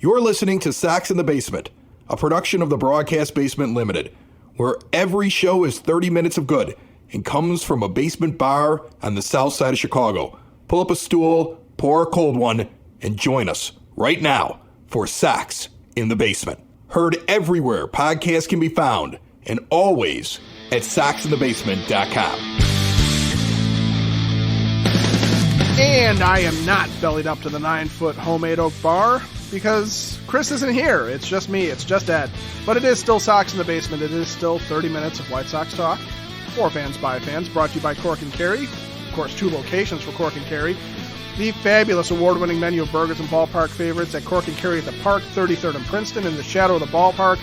You're listening to Sox in the Basement, a production of the Broadcast Basement Limited, where every show is 30 minutes of good and comes from a basement bar on the south side of Chicago. Pull up a stool, pour a cold one, and join us right now for Sox in the Basement. Heard everywhere podcasts can be found, and always at soxinthebasement.com. And I am not bellied up to the 9-foot homemade oak bar because Chris isn't here. It's just me. It's just Ed. But it is still Sox in the Basement. It is still 30 minutes of White Sox talk for fans by fans, brought to you by Cork and Kerry. Of course, 2 locations for Cork and Kerry. The fabulous award-winning menu of burgers and ballpark favorites at Cork and Kerry at the Park, 33rd and Princeton, in the shadow of the ballpark.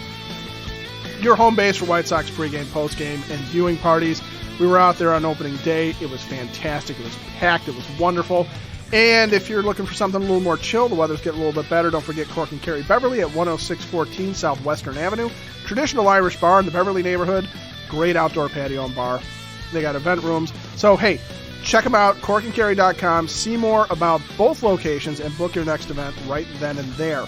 Your home base for White Sox pregame, postgame, and viewing parties. We were out there on opening day. It was fantastic. It was packed. It was wonderful. And if you're looking for something a little more chill, the weather's getting a little bit better, don't forget Cork and Kerry Beverly at 10614 South Western Avenue. Traditional Irish bar in the Beverly neighborhood. Great outdoor patio and bar. They got event rooms. So, hey, check them out, corkandkerry.com. See more about both locations and book your next event right then and there.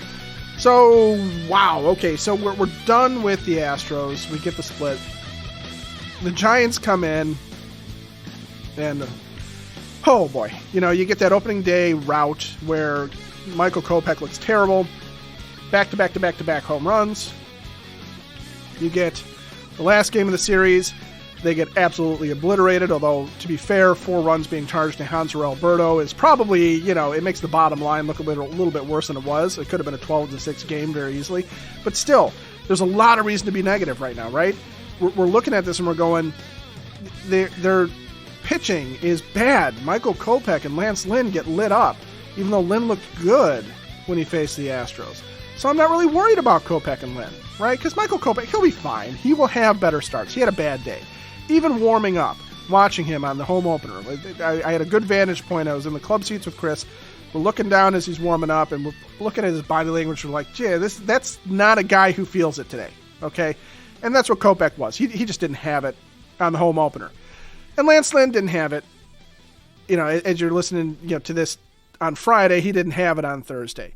So, wow. Okay, so we're done with the Astros. We get the split. The Giants come in, and oh boy, you get that opening day rout where Michael Kopech looks terrible. Back-to-back home runs. You get the last game of the series. They get absolutely obliterated, although, to be fair, 4 runs being charged to Hanser Alberto is probably, it makes the bottom line look a little bit worse than it was. It could have been a 12-6 game very easily. But still, there's a lot of reason to be negative right now, right? We're looking at this and we're going, their pitching is bad. Michael Kopech and Lance Lynn get lit up, even though Lynn looked good when he faced the Astros. So I'm not really worried about Kopech and Lynn, right? Because Michael Kopech, he'll be fine. He will have better starts. He had a bad day. Even warming up, watching him on the home opener. I had a good vantage point. I was in the club seats with Chris. We're looking down as he's warming up, and we're looking at his body language. We're like, gee, that's not a guy who feels it today, okay? And that's what Kopech was. He just didn't have it on the home opener. And Lance Lynn didn't have it. As you're listening to this on Friday, he didn't have it on Thursday.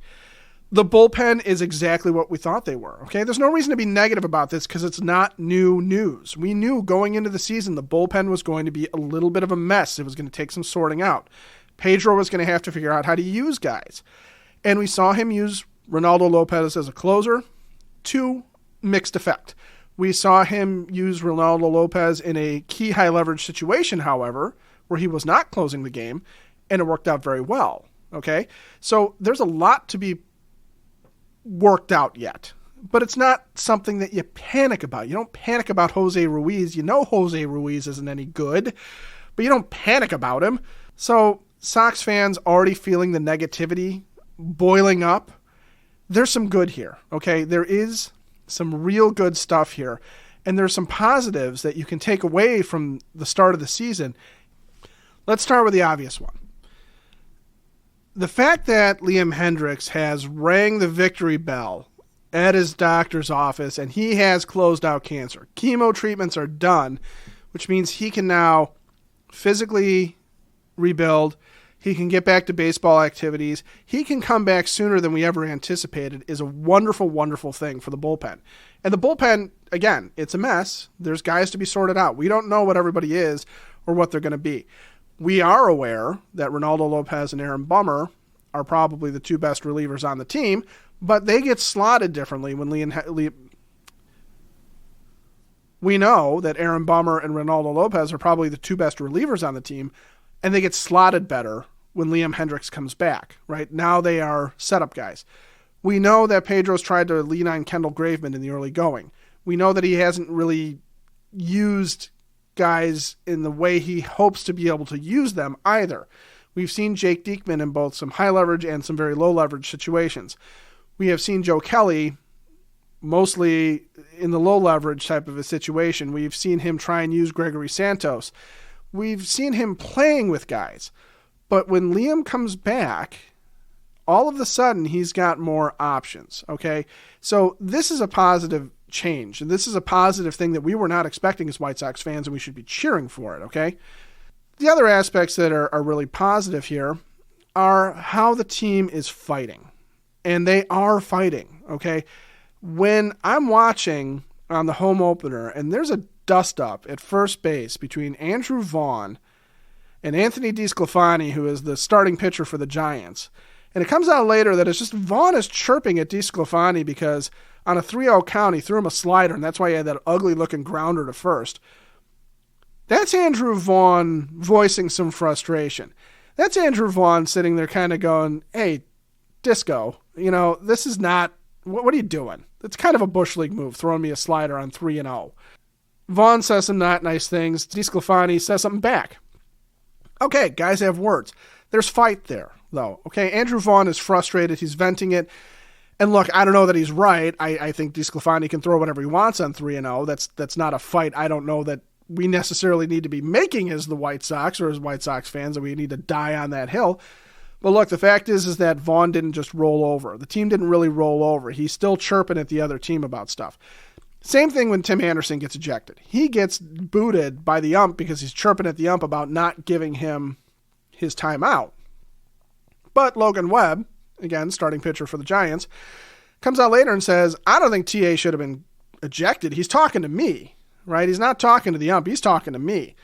The bullpen is exactly what we thought they were, okay? There's no reason to be negative about this because it's not new news. We knew going into the season the bullpen was going to be a little bit of a mess. It was going to take some sorting out. Pedro was going to have to figure out how to use guys. And we saw him use Ronaldo Lopez as a closer to mixed effect. We saw him use Ronaldo Lopez in a key high-leverage situation, however, where he was not closing the game, and it worked out very well, okay? So there's a lot to be worked out yet, but it's not something that you panic about. You don't panic about Jose Ruiz. You know Jose Ruiz isn't any good, but you don't panic about him. So Sox fans already feeling the negativity boiling up. There's some good here, okay? There is some real good stuff here, and there's some positives that you can take away from the start of the season. Let's start with the obvious one. The fact that Liam Hendriks has rang the victory bell at his doctor's office and he has closed out cancer. Chemo treatments are done, which means he can now physically rebuild. He can get back to baseball activities. He can come back sooner than we ever anticipated is a wonderful, wonderful thing for the bullpen. And the bullpen, again, it's a mess. There's guys to be sorted out. We don't know what everybody is or what they're going to be. We are aware that Ronaldo Lopez and Aaron Bummer are probably the 2 best relievers on the team, but they get slotted differently when we know that Aaron Bummer and Ronaldo Lopez are probably the 2 best relievers on the team, and they get slotted better when Liam Hendriks comes back, right? Now they are setup guys. We know that Pedro's tried to lean on Kendall Graveman in the early going. We know that he hasn't really used guys in the way he hopes to be able to use them either. We've seen Jake Diekman in both some high leverage and some very low leverage situations. We have seen Joe Kelly mostly in the low leverage type of a situation. We've seen him try and use Gregory Santos. We've seen him playing with guys. But when Liam comes back, all of a sudden he's got more options, okay? So this is a positive change, and this is a positive thing that we were not expecting as White Sox fans, and we should be cheering for it, okay? The other aspects that are really positive here are how the team is fighting. and they are fighting, okay? When I'm watching on the home opener and there's a dust-up at first base between Andrew Vaughn and Anthony DeSclafani, who is the starting pitcher for the Giants, and it comes out later that it's just Vaughn is chirping at DeSclafani because on a 3-0 count, he threw him a slider, and that's why he had that ugly-looking grounder to first. That's Andrew Vaughn voicing some frustration. That's Andrew Vaughn sitting there kind of going, hey, Disco, this is not, what are you doing? It's kind of a Bush League move, throwing me a slider on 3-0. Vaughn says some not nice things. DeSclafani says something back. Okay, guys have words. There's fight there, though. Okay, Andrew Vaughn is frustrated. He's venting it. And look, I don't know that he's right. I think DeSclafani can throw whatever he wants on 3-0. That's not a fight I don't know that we necessarily need to be making as the White Sox or as White Sox fans, that we need to die on that hill. But look, the fact is that Vaughn didn't just roll over. The team didn't really roll over. He's still chirping at the other team about stuff. Same thing when Tim Anderson gets ejected. He gets booted by the ump because he's chirping at the ump about not giving him his timeout. But Logan Webb, again, starting pitcher for the Giants, comes out later and says, I don't think TA should have been ejected. He's talking to me, right? He's not talking to the ump. He's talking to me.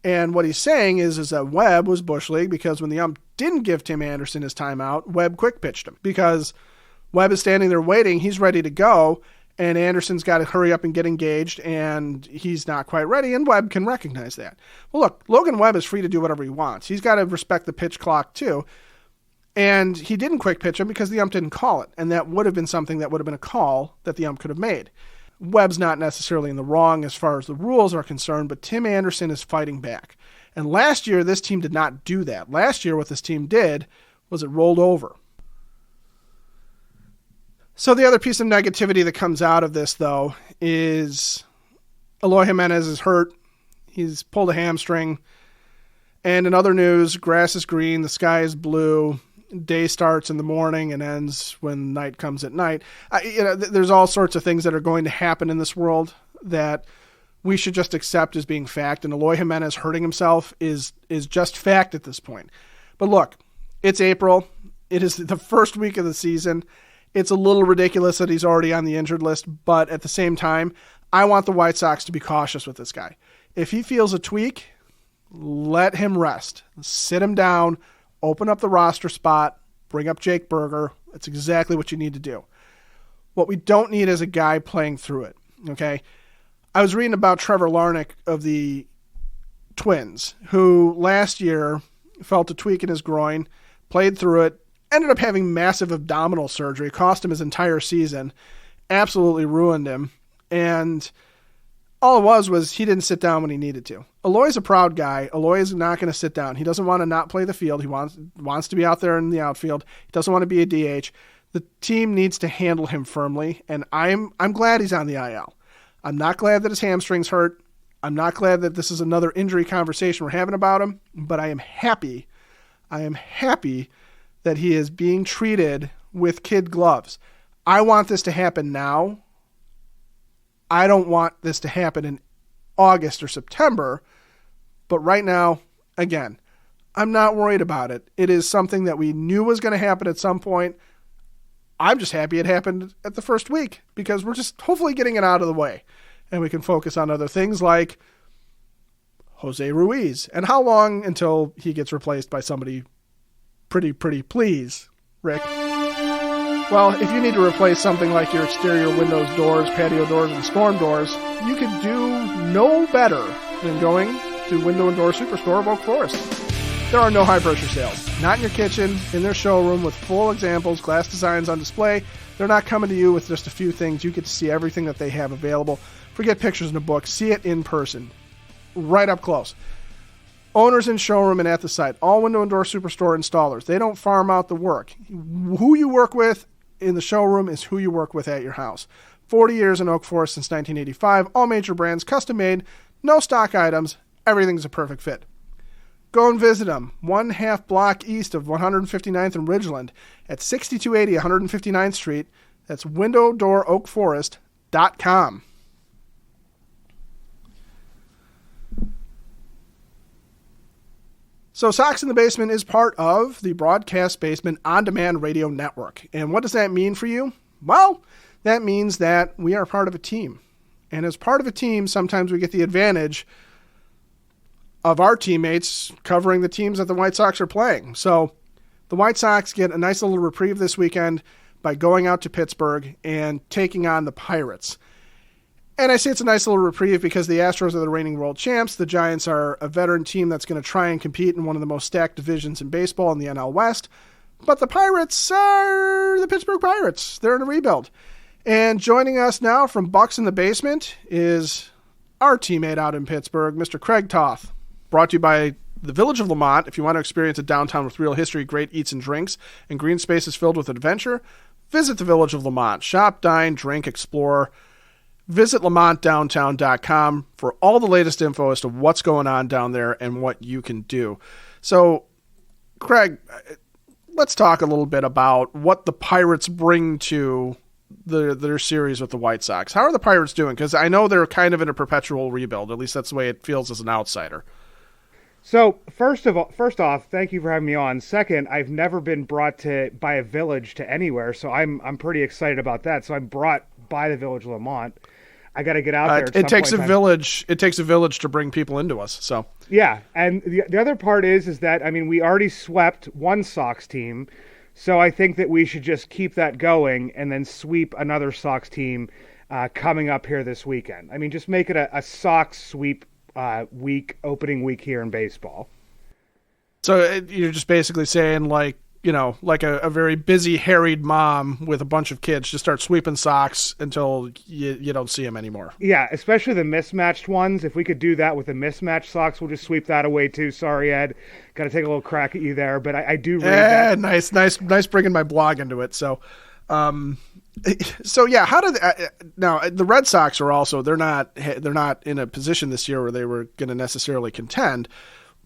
And what he's saying is that Webb was Bush League because when the ump didn't give Tim Anderson his timeout, Webb quick pitched him because Webb is standing there waiting. He's ready to go, and Anderson's got to hurry up and get engaged, and he's not quite ready, and Webb can recognize that. Well, look, Logan Webb is free to do whatever he wants. He's got to respect the pitch clock, too. And he didn't quick pitch him because the ump didn't call it, and that would have been something that would have been a call that the ump could have made. Webb's not necessarily in the wrong as far as the rules are concerned, but Tim Anderson is fighting back. And last year, this team did not do that. Last year, what this team did was it rolled over. So the other piece of negativity that comes out of this, though, is Eloy Jimenez is hurt. He's pulled a hamstring. And in other news, grass is green, the sky is blue, day starts in the morning and ends when night comes at night. There's all sorts of things that are going to happen in this world that we should just accept as being fact. And Eloy Jimenez hurting himself is just fact at this point. But look, it's April. It is the first week of the season. It's a little ridiculous that he's already on the injured list, but at the same time, I want the White Sox to be cautious with this guy. If he feels a tweak, let him rest. Sit him down, open up the roster spot, bring up Jake Berger. That's exactly what you need to do. What we don't need is a guy playing through it, okay? I was reading about Trevor Larnach of the Twins, who last year felt a tweak in his groin, played through it, ended up having massive abdominal surgery, cost him his entire season, absolutely ruined him, and all it was he didn't sit down when he needed to. Eloy's a proud guy. Eloy is not going to sit down. He doesn't want to not play the field. He wants to be out there in the outfield. He doesn't want to be a DH. The team needs to handle him firmly, and I'm glad he's on the IL. I'm not glad that his hamstring's hurt. I'm not glad that this is another injury conversation we're having about him, but I am happy that he is being treated with kid gloves. I want this to happen now. I don't want this to happen in August or September, but right now, again, I'm not worried about it. It is something that we knew was going to happen at some point. I'm just happy it happened at the first week because we're just hopefully getting it out of the way and we can focus on other things like Jose Ruiz. And how long until he gets replaced by somebody pretty please, Rick? Well, if you need to replace something like your exterior windows, doors, patio doors, and storm doors, you could do no better than going to Window and Door Superstore of Oak Forest. There are no high-pressure sales. Not in your kitchen, in their showroom with full examples, glass designs on display. They're not coming to you with just a few things. You get to see everything that they have available. Forget pictures in a book. See it in person, right up close. Owners in showroom and at the site. All Window and Door Superstore installers. They don't farm out the work. Who you work with in the showroom is who you work with at your house. 40 years in Oak Forest since 1985. All major brands, custom made, no stock items. Everything's a perfect fit. Go and visit them. 1/2 block east of 159th and Ridgeland at 6280 159th Street. That's windowdooroakforest.com. So Sox in the Basement is part of the Broadcast Basement On-Demand Radio Network. And what does that mean for you? Well, that means that we are part of a team. And as part of a team, sometimes we get the advantage of our teammates covering the teams that the White Sox are playing. So the White Sox get a nice little reprieve this weekend by going out to Pittsburgh and taking on the Pirates. And I say it's a nice little reprieve because the Astros are the reigning world champs. The Giants are a veteran team that's going to try and compete in one of the most stacked divisions in baseball in the NL West. But the Pirates are the Pittsburgh Pirates. They're in a rebuild. And joining us now from Bucs in the Basement is our teammate out in Pittsburgh, Mr. Craig Toth. Brought to you by the Village of Lamont. If you want to experience a downtown with real history, great eats and drinks, and green spaces filled with adventure, visit the Village of Lamont. Shop, dine, drink, explore. Visit lamontdowntown.com for all the latest info as to what's going on down there and what you can do. So, Craig, let's talk a little bit about what the Pirates bring to their series with the White Sox. How are the Pirates doing? Because I know they're kind of in a perpetual rebuild. At least that's the way it feels as an outsider. So, first off, thank you for having me on. Second, I've never been brought by a village to anywhere, so I'm pretty excited about that. So I'm brought by the Village of Lamont. I got to get out there. It takes a village. It takes a village to bring people into us. So yeah, and the other part is that we already swept one Sox team, so I think that we should just keep that going and then sweep another Sox team coming up here this weekend. Just make it a Sox sweep opening week here in baseball. So you're just basically saying like a very busy, harried mom with a bunch of kids, just start sweeping socks until you don't see them anymore. Yeah, especially the mismatched ones. If we could do that with the mismatched socks, we'll just sweep that away too. Sorry, Ed. Got to take a little crack at you there, but I do read that. Nice bringing my blog into it. So, yeah, how did now the Red Sox are also they're not in a position this year where they were going to necessarily contend,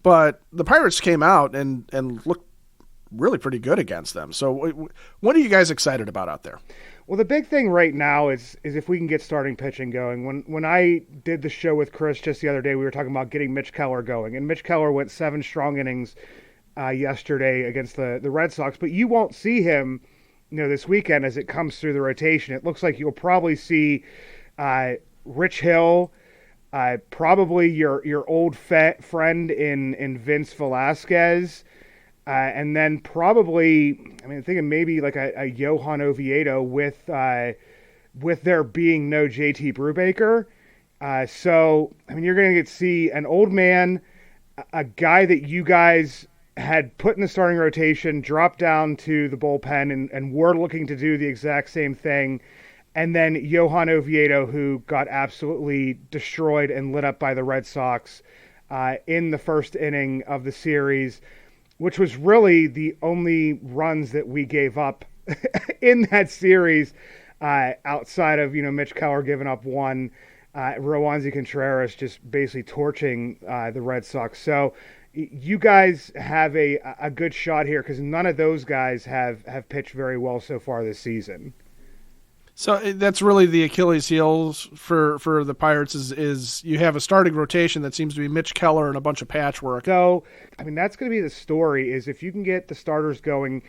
but the Pirates came out and looked really pretty good against them. So what are you guys excited about out there? Well, the big thing right now is if we can get starting pitching going. When I did the show with Chris just the other day, we were talking about getting Mitch Keller going, and Mitch Keller went 7 strong innings yesterday against the Red Sox, but you won't see him this weekend as it comes through the rotation. It looks like you'll probably see Rich Hill, probably your old friend in Vince Velasquez, and then probably, thinking maybe like a Johan Oviedo with there being no JT Brubaker. So you're going to see an old man, a guy that you guys had put in the starting rotation, dropped down to the bullpen, and were looking to do the exact same thing. And then Johan Oviedo, who got absolutely destroyed and lit up by the Red Sox in the first inning of the series, which was really the only runs that we gave up in that series, outside of, Mitch Keller giving up one, Roansy Contreras just basically torching the Red Sox. So you guys have a good shot here because none of those guys have pitched very well so far this season. So that's really the Achilles heels for the Pirates is you have a starting rotation that seems to be Mitch Keller and a bunch of patchwork. So, that's going to be the story is if you can get the starters going,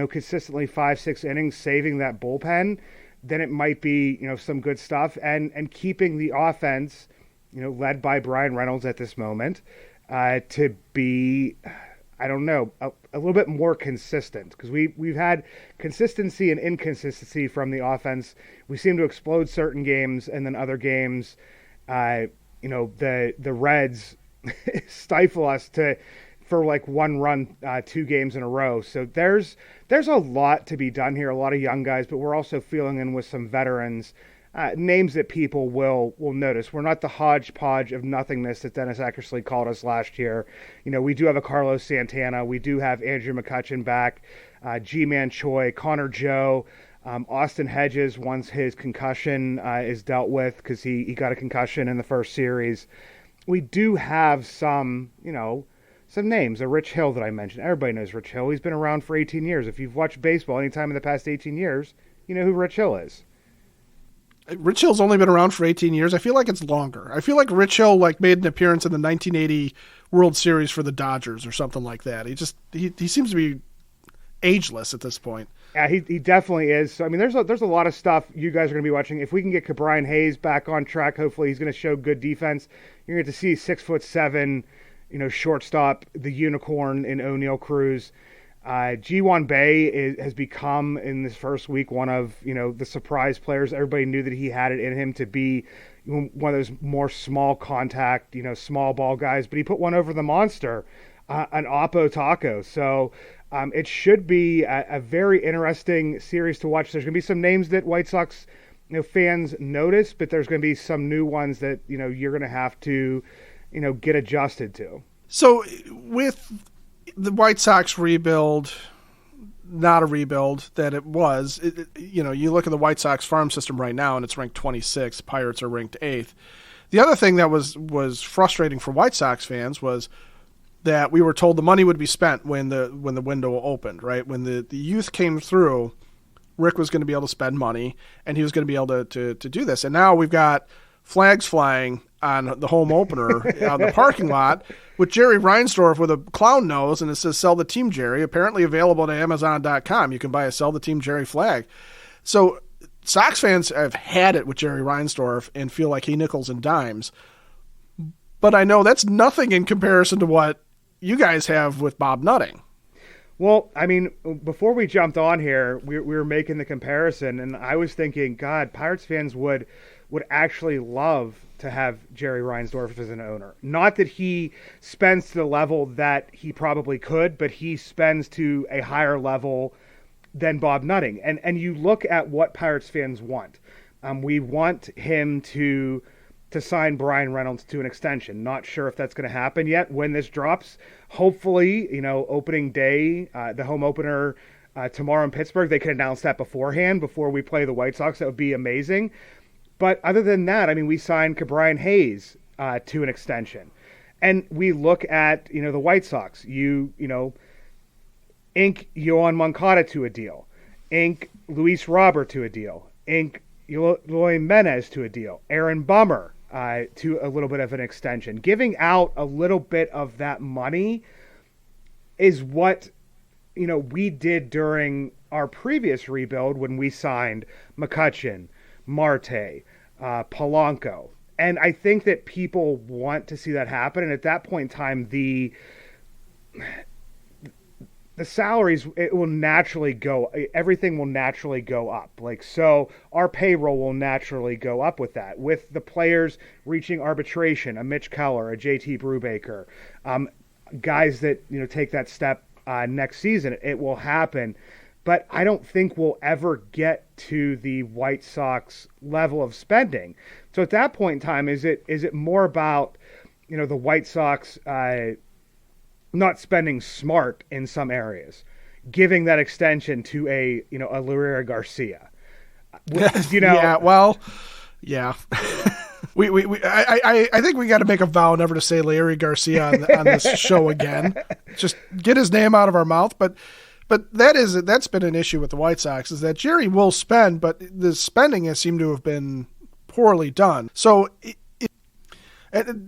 consistently 5-6 innings, saving that bullpen, then it might be, some good stuff and keeping the offense, led by Brian Reynolds at this moment, to be, a little bit more consistent because we've had consistency and inconsistency from the offense. We seem to explode certain games and then other games, the Reds stifle us for like one run, 2 games in a row. So there's a lot to be done here, a lot of young guys, but we're also filling in with some veterans, names that people will notice. We're not the hodgepodge of nothingness that Dennis Eckersley called us last year. We do have a Carlos Santana. We do have Andrew McCutchen back, G-Man Choi, Connor Joe, Austin Hedges once his concussion is dealt with because he got a concussion in the first series. We do have some names. A Rich Hill that I mentioned. Everybody knows Rich Hill. He's been around for 18 years. If you've watched baseball any time in the past 18 years, you know who Rich Hill is. Rich Hill's only been around for 18 years. I feel like it's longer. I feel like Rich Hill made an appearance in the 1980 World Series for the Dodgers or something like that. He seems to be ageless at this point. Yeah, he definitely is. So, I mean, there's a lot of stuff you guys are going to be watching. If we can get Cabrian Hayes back on track, hopefully he's going to show good defense. You're going to see 6'7", shortstop, the unicorn in O'Neal Cruz. Ji-Hwan Bae has become in this first week one of the surprise players. Everybody knew that he had it in him to be one of those more small contact, small ball guys, but he put one over the monster, an Oppo Taco. So it should be a very interesting series to watch. There's going to be some names that White Sox fans notice, but there's going to be some new ones that you're going to have to get adjusted to. So with the White Sox rebuild, not a rebuild that it was, you look at the White Sox farm system right now and it's ranked 26th. Pirates are ranked 8th. The other thing that was frustrating for White Sox fans was that we were told the money would be spent when the window opened, right? When the youth came through, Rick was going to be able to spend money and he was going to be able to do this. And now we've got flags flying on the home opener on the parking lot with Jerry Reinsdorf with a clown nose, and it says "Sell the Team Jerry." Apparently available at Amazon.com. You can buy a "Sell the Team Jerry" flag. So Sox fans have had it with Jerry Reinsdorf and feel like he nickels and dimes. But I know that's nothing in comparison to what you guys have with Bob Nutting. Well, I mean, before we jumped on here, we were making the comparison, and I was thinking, God, Pirates fans would actually love to have Jerry Reinsdorf as an owner. Not that he spends to the level that he probably could, but he spends to a higher level than Bob Nutting. And you look at what Pirates fans want. We want him to sign Brian Reynolds to an extension. Not sure if that's going to happen yet when this drops. Hopefully, opening day, the home opener tomorrow in Pittsburgh, they can announce that beforehand before we play the White Sox. That would be amazing. But other than that, I mean, we signed Cabrian Hayes to an extension. And we look at, the White Sox. Ink Yohan Moncada to a deal. Ink Luis Robert to a deal. Ink Eloy Menez to a deal. Aaron Bummer to a little bit of an extension. Giving out a little bit of that money is what, we did during our previous rebuild when we signed McCutchen, Marte, Polanco. And I think that people want to see that happen. And at that point in time, the salaries, it will naturally go, everything will naturally go up. So our payroll will naturally go up with that. With the players reaching arbitration, a Mitch Keller, a JT Brubaker, guys that, take that step next season, it will happen. But I don't think we'll ever get to the White Sox level of spending. So at that point in time, is it more about, the White Sox not spending smart in some areas, giving that extension to a Luria Garcia? Yeah, well, yeah. I think we got to make a vow never to say Larry Garcia on this show again. Just get his name out of our mouth, but that's been an issue with the White Sox, is that Jerry will spend, but the spending has seemed to have been poorly done. So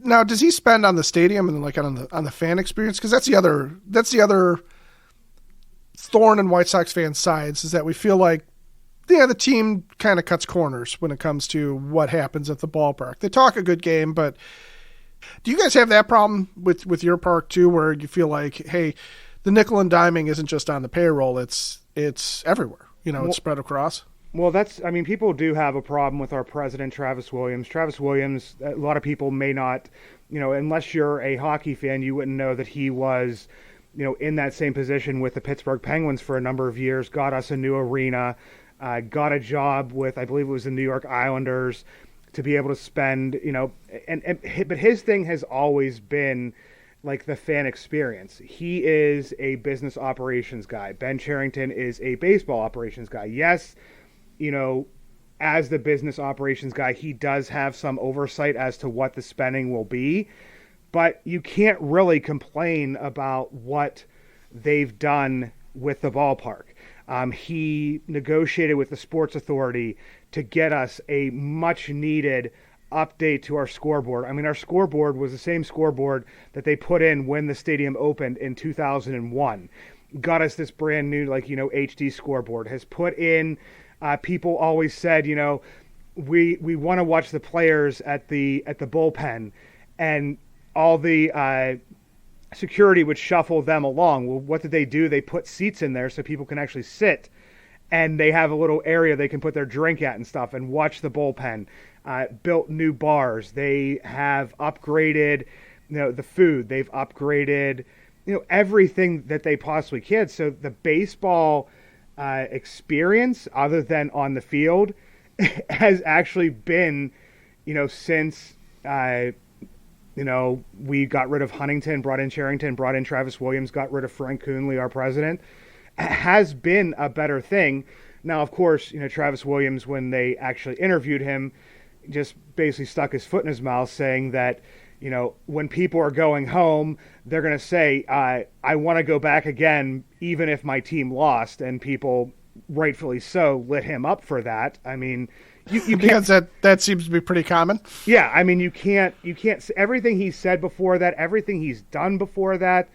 now, does he spend on the stadium and on the fan experience? Because that's the other thorn in White Sox fans' sides, is that we feel like the team kind of cuts corners when it comes to what happens at the ballpark. They talk a good game, but do you guys have that problem with your park too, where you feel like, hey, the nickel and diming isn't just on the payroll, it's everywhere. It's spread across. Well, people do have a problem with our president, Travis Williams. Travis Williams, a lot of people may not, unless you're a hockey fan, you wouldn't know that he was, in that same position with the Pittsburgh Penguins for a number of years, got us a new arena, got a job with, I believe it was the New York Islanders, to be able to spend, but his thing has always been the fan experience. He is a business operations guy. Ben Cherington is a baseball operations guy. Yes, as the business operations guy, he does have some oversight as to what the spending will be, but you can't really complain about what they've done with the ballpark. He negotiated with the Sports Authority to get us a much needed update to our scoreboard. I mean, our scoreboard was the same scoreboard that they put in when the stadium opened in 2001. Got us this brand new, HD scoreboard. Has put in, people always said, we want to watch the players at the bullpen, and all the security would shuffle them along. Well, what did they do? They put seats in there so people can actually sit, and they have a little area they can put their drink at and stuff and watch the bullpen. Built new bars. They have upgraded, the food. They've upgraded, everything that they possibly can. So the baseball experience, other than on the field, has actually been, since we got rid of Huntington, brought in Charrington, brought in Travis Williams, got rid of Frank Coonley, our president, has been a better thing. Now, of course, Travis Williams, when they actually interviewed him, just basically stuck his foot in his mouth, saying that, when people are going home, they're going to say, I want to go back again, even if my team lost. And people, rightfully so, lit him up for that. I mean, you because that seems to be pretty common. Yeah, I mean, you can't everything he said before that, everything he's done before that,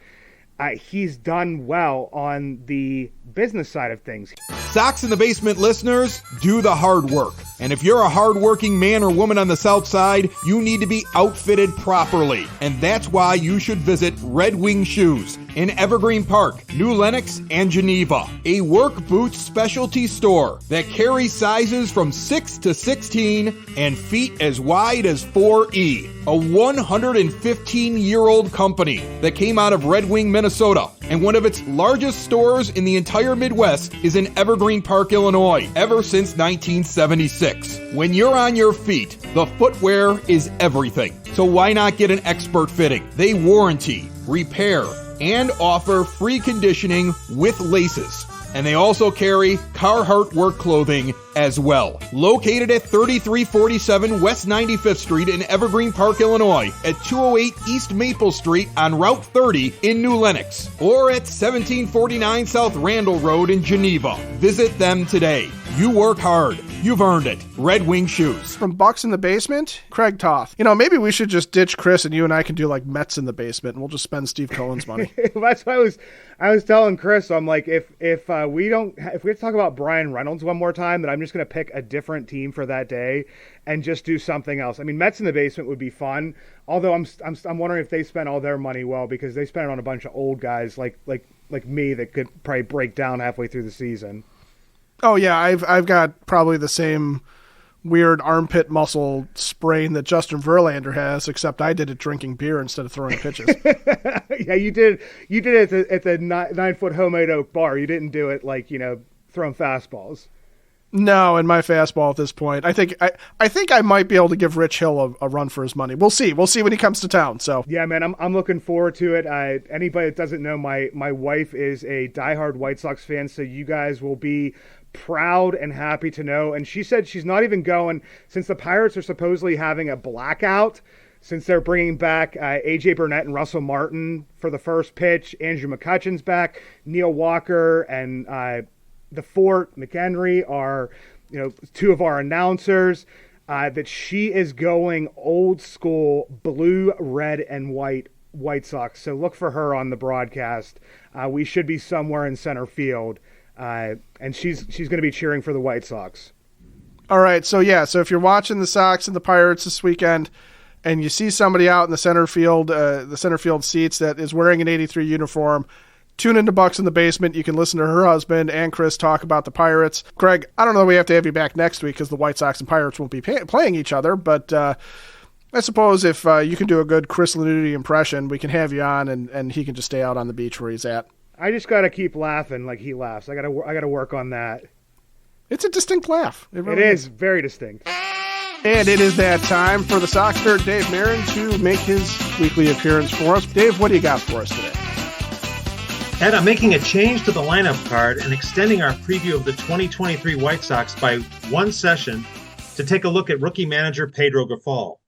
he's done well on the business side of things. Sox in the Basement listeners, do the hard work. And if you're a hard-working man or woman on the South Side, you need to be outfitted properly. And that's why you should visit Red Wing Shoes in Evergreen Park, New Lenox, and Geneva. A work boots specialty store that carries sizes from 6 to 16 and feet as wide as 4E. A 115-year-old company that came out of Red Wing, Minnesota. And one of its largest stores in the entire Midwest is in Evergreen Park, Illinois, ever since 1976. When you're on your feet, the footwear is everything. So why not get an expert fitting? They warranty, repair, and offer free conditioning with laces. And they also carry Carhartt work clothing as well. Located at 3347 West 95th Street in Evergreen Park, Illinois, at 208 East Maple Street on Route 30 in New Lenox, or at 1749 South Randall Road in Geneva. Visit them today. You work hard. You've earned it. Red Wing Shoes. From Bucs in the Basement, Craig Toth. Maybe we should just ditch Chris and you and I can do like Mets in the Basement, and we'll just spend Steve Cohen's money. That's what I was telling Chris. I'm like, if we have to talk about Brian Reynolds one more time, then I'm just going to pick a different team for that day and just do something else. I mean, Mets in the Basement would be fun. Although I'm wondering if they spent all their money well, because they spent it on a bunch of old guys like me that could probably break down halfway through the season. Oh yeah, I've got probably the same weird armpit muscle sprain that Justin Verlander has, except I did it drinking beer instead of throwing pitches. Yeah, you did it at the 9-foot homemade oak bar. You didn't do it throwing fastballs. No, and my fastball at this point, I think I might be able to give Rich Hill a run for his money. We'll see when he comes to town. So yeah, man, I'm looking forward to it. Anybody that doesn't know, my wife is a diehard White Sox fan, so you guys will be proud and happy to know. And she said she's not even going, since the Pirates are supposedly having a blackout, since they're bringing back A.J. Burnett and Russell Martin for the first pitch. Andrew McCutchen's back. Neil Walker and the Fort McHenry are, two of our announcers. That she is going old school blue, red, and White Sox. So look for her on the broadcast. We should be somewhere in center field. And she's going to be cheering for the White Sox. All right, so if you're watching the Sox and the Pirates this weekend, and you see somebody out in the center field seats that is wearing an 83 uniform, tune into Bucs in the Basement. You can listen to her husband and Chris talk about the Pirates. Craig, I don't know if we have to have you back next week because the White Sox and Pirates won't be playing each other, but I suppose if you can do a good Chris Lanuti impression, we can have you on, and he can just stay out on the beach where he's at. I just got to keep laughing like he laughs. I got to work on that. It's a distinct laugh. It is very distinct. And it is that time for the Sox Nerd, Dave Marin, to make his weekly appearance for us. Dave, what do you got for us today? Ed, I'm making a change to the lineup card and extending our preview of the 2023 White Sox by one session to take a look at rookie manager Pedro Grifol.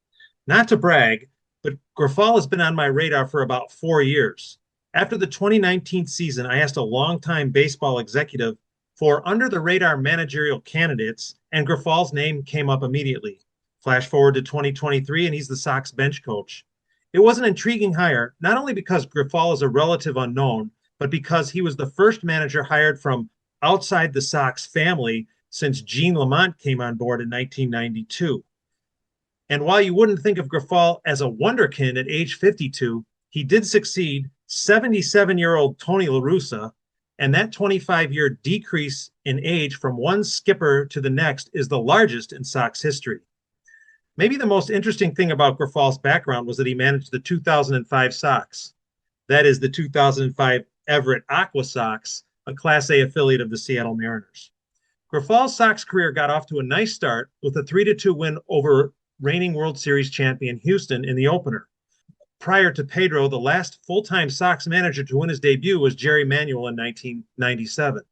Not to brag, but Grifol has been on my radar for about 4 years. After the 2019 season, I asked a longtime baseball executive for under-the-radar managerial candidates, and Grifal's name came up immediately. Flash forward to 2023, and he's the Sox bench coach. It was an intriguing hire, not only because Grifal is a relative unknown, but because he was the first manager hired from outside the Sox family since Gene Lamont came on board in 1992. And while you wouldn't think of Grifal as a wonderkind at age 52, he did succeed 77-year-old Tony La Russa, and that 25-year decrease in age from one skipper to the next is the largest in Sox history. Maybe the most interesting thing about Grifal's background was that he managed the 2005 Sox. That is the 2005 Everett Aqua Sox, a Class A affiliate of the Seattle Mariners. Grifal's Sox career got off to a nice start with a 3-2 win over reigning World Series champion Houston in the opener. Prior to Pedro, the last full-time Sox manager to win his debut was Jerry Manuel in 1997.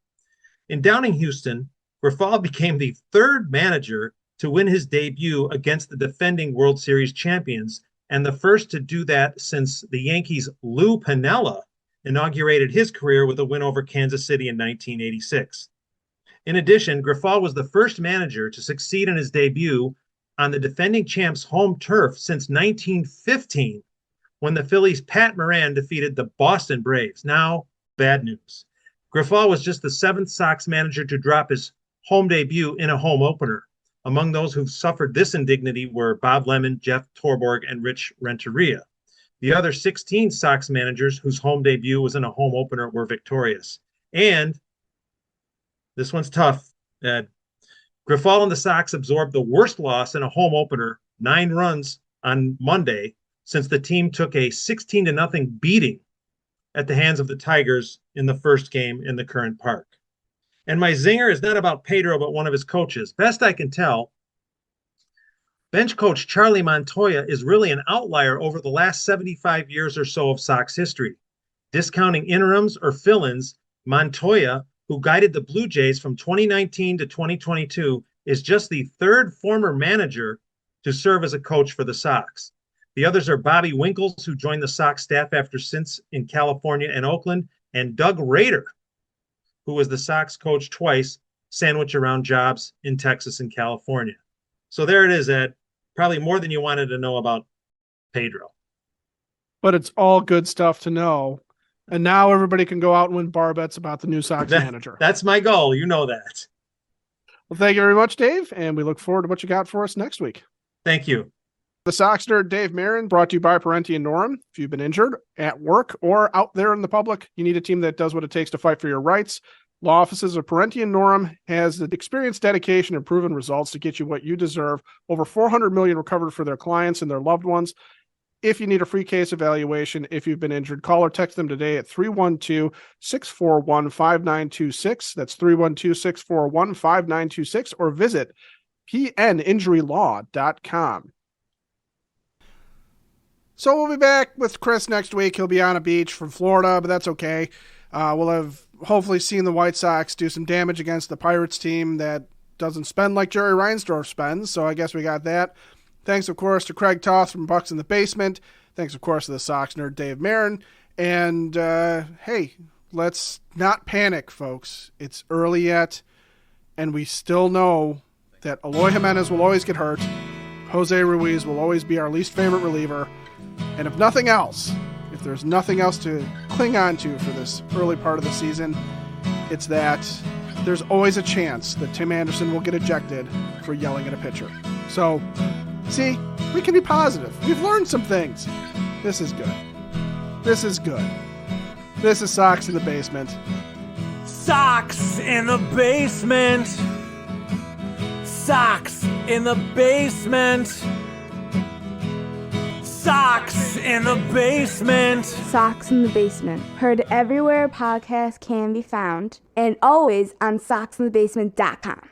In downing Houston, Grifal became the third manager to win his debut against the defending World Series champions, and the first to do that since the Yankees' Lou Piniella inaugurated his career with a win over Kansas City in 1986. In addition, Grifal was the first manager to succeed in his debut on the defending champs' home turf since 1915, when the Phillies' Pat Moran defeated the Boston Braves. Now, bad news. Grifal was just the seventh Sox manager to drop his home debut in a home opener. Among those who've suffered this indignity were Bob Lemon, Jeff Torborg, and Rich Renteria. The other 16 Sox managers whose home debut was in a home opener were victorious. And this one's tough, Ed. Grifal and the Sox absorbed the worst loss in a home opener, 9 runs on Monday, since the team took a 16-0 beating at the hands of the Tigers in the first game in the current park. And my zinger is not about Pedro, but one of his coaches. Best I can tell, bench coach Charlie Montoya is really an outlier over the last 75 years or so of Sox history. Discounting interims or fill-ins, Montoya, who guided the Blue Jays from 2019 to 2022, is just the third former manager to serve as a coach for the Sox. The others are Bobby Winkles, who joined the Sox staff after stints in California and Oakland, and Doug Rader, who was the Sox coach twice, sandwiched around jobs in Texas and California. So there it is, Ed. Probably more than you wanted to know about Pedro. But it's all good stuff to know. And now everybody can go out and win bar bets about the new Sox manager. That's my goal. You know that. Well, thank you very much, Dave. And we look forward to what you got for us next week. Thank you. The Sox Nerd, Dave Marin, brought to you by Parenti and Norum. If you've been injured at work or out there in the public, you need a team that does what it takes to fight for your rights. Law offices of Parenti and Norum has the experience, dedication, and proven results to get you what you deserve. Over $400 million recovered for their clients and their loved ones. If you need a free case evaluation, if you've been injured, call or text them today at 312-641-5926. That's 312-641-5926, or visit pninjurylaw.com. So we'll be back with Chris next week. He'll be on a beach from Florida, but that's okay. We'll have hopefully seen the White Sox do some damage against the Pirates team that doesn't spend like Jerry Reinsdorf spends, so I guess we got that. Thanks, of course, to Craig Toth from Bucs in the Basement. Thanks, of course, to the Sox Nerd, Dave Marin. And, hey, let's not panic, folks. It's early yet, and we still know that Eloy Jimenez will always get hurt. Jose Ruiz will always be our least favorite reliever. And if nothing else, if there's nothing else to cling on to for this early part of the season, it's that there's always a chance that Tim Anderson will get ejected for yelling at a pitcher. So, see, we can be positive. We've learned some things. This is good. This is good. This is Sox in the Basement. Sox in the Basement. Sox in the Basement. Sox in the Basement. Sox in the Basement. Heard everywhere podcasts can be found, and always on soxinthebasement.com.